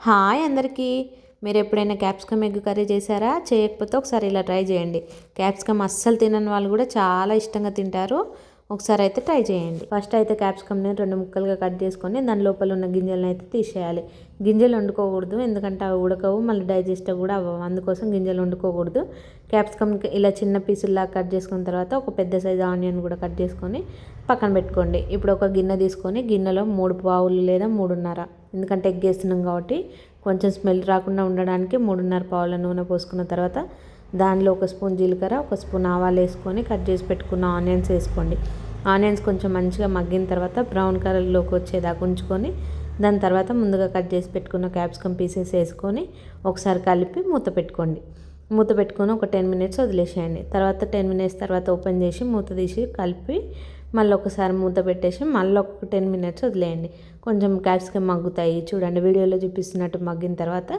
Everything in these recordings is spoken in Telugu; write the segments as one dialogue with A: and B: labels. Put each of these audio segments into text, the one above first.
A: హాయ్ అందరికీ. మీరు ఎప్పుడైనా క్యాప్సికమ్ ఎగ్ కర్రీ చేశారా? చేయకపోతే ఒకసారి ఇలా ట్రై చేయండి. క్యాప్సికమ్ అస్సలు తినని వాళ్ళు కూడా చాలా ఇష్టంగా తింటారు. ఒకసారి అయితే ట్రై చేయండి. ఫస్ట్ అయితే క్యాప్సికమ్ని 2 ముక్కలుగా కట్ చేసుకొని దాని లోపల ఉన్న గింజలను అయితే తీసేయాలి. గింజలు వండుకోకూడదు, ఎందుకంటే అవి ఉడకవు, మళ్ళీ డైజెస్ట్ కూడా అవ్వవు. అందుకోసం గింజలు వండుకోకూడదు. క్యాప్సికమ్ ఇలా చిన్న పీసుల్లా కట్ చేసుకున్న తర్వాత ఒక పెద్ద సైజు ఆనియన్ కూడా కట్ చేసుకొని పక్కన పెట్టుకోండి. ఇప్పుడు ఒక గిన్నె తీసుకొని గిన్నెలో 3 పావులు లేదా 3:30, ఎందుకంటే ఎగ్ వేస్తున్నాం కాబట్టి కొంచెం స్మెల్ రాకుండా ఉండడానికి 3:30 పావుల నూనె పోసుకున్న తర్వాత దానిలో 1 స్పూన్ జీలకర్ర, 1 స్పూన్ ఆవాలు వేసుకొని కట్ చేసి పెట్టుకున్న ఆనియన్స్ వేసుకోండి. ఆనియన్స్ కొంచెం మంచిగా మగ్గిన తర్వాత బ్రౌన్ కలర్లోకి వచ్చేదాకా ఉంచుకొని దాని తర్వాత ముందుగా కట్ చేసి పెట్టుకున్న క్యాప్సికమ్ పీసెస్ వేసుకొని ఒకసారి కలిపి మూత పెట్టుకోండి. మూత పెట్టుకొని ఒక 10 మినిట్స్ వదిలేసేయండి. తర్వాత 10 మినిట్స్ తర్వాత ఓపెన్ చేసి మూత తీసి కలిపి మళ్ళీ ఒకసారి మూత పెట్టేసి మళ్ళీ ఒక 10 మినిట్స్ వదిలేయండి. కొంచెం క్యాప్సికమ్ మగ్గుతాయి. చూడండి వీడియోలో చూపిస్తున్నట్టు మగ్గిన తర్వాత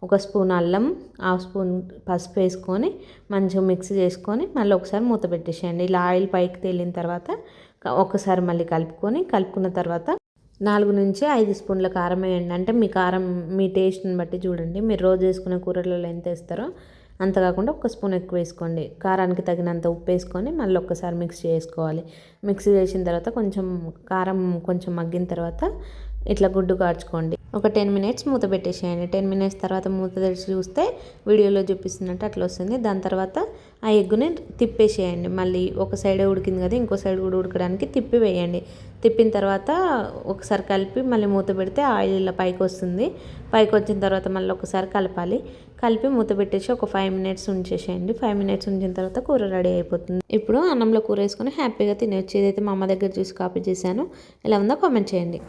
A: 1 స్పూన్ అల్లం, 1/2 స్పూన్ పసుపు వేసుకొని మంచిగా మిక్స్ చేసుకొని మళ్ళీ ఒకసారి మూత పెట్టేసేయండి. ఇలా ఆయిల్ పైకి తేలిన తర్వాత ఒకసారి మళ్ళీ కలుపుకున్న తర్వాత 4 నుంచి 5 స్పూన్ల కారం వేయండి. అంటే మీ కారం మీ టేస్ట్ని బట్టి చూడండి. మీరు రోజు వేసుకునే కూరలలో ఎంత వేస్తారో అంత కాకుండా 1 స్పూన్ ఎక్కువ వేసుకోండి. కారానికి తగినంత ఉప్పు వేసుకొని మళ్ళీ ఒక్కసారి మిక్స్ చేసుకోవాలి. మిక్స్ చేసిన తర్వాత కారం కొంచెం మగ్గిన తర్వాత ఇట్లా గుడ్డు కార్చుకోండి. ఒక 10 మినిట్స్ మూత పెట్టేసేయండి. 10 మినిట్స్ తర్వాత మూత తెరిచి చూస్తే వీడియోలో చూపిస్తున్నట్టు అట్లా వస్తుంది. దాని తర్వాత ఆ ఎగ్గుని తిప్పేసేయండి. మళ్ళీ ఒక సైడ్ ఉడికింది కదా, ఇంకో సైడ్ కూడా ఉడకడానికి తిప్పి వేయండి. తిప్పిన తర్వాత ఒకసారి కలిపి మళ్ళీ మూత పెడితే ఆయిల్ ఇలా పైకి వస్తుంది. పైకి వచ్చిన తర్వాత మళ్ళీ ఒకసారి కలపాలి. కలిపి మూత పెట్టేసి ఒక 5 మినిట్స్ ఉంచేసేయండి. 5 మినిట్స్ ఉంచిన తర్వాత కూర రెడీ అయిపోతుంది. ఇప్పుడు అన్నంలో కూర వేసుకొని హ్యాపీగా తినేయచ్చు. ఇదైతే మా అమ్మ దగ్గర చూసి కాపీ చేశాను. ఎలా ఉందో కామెంట్ చేయండి.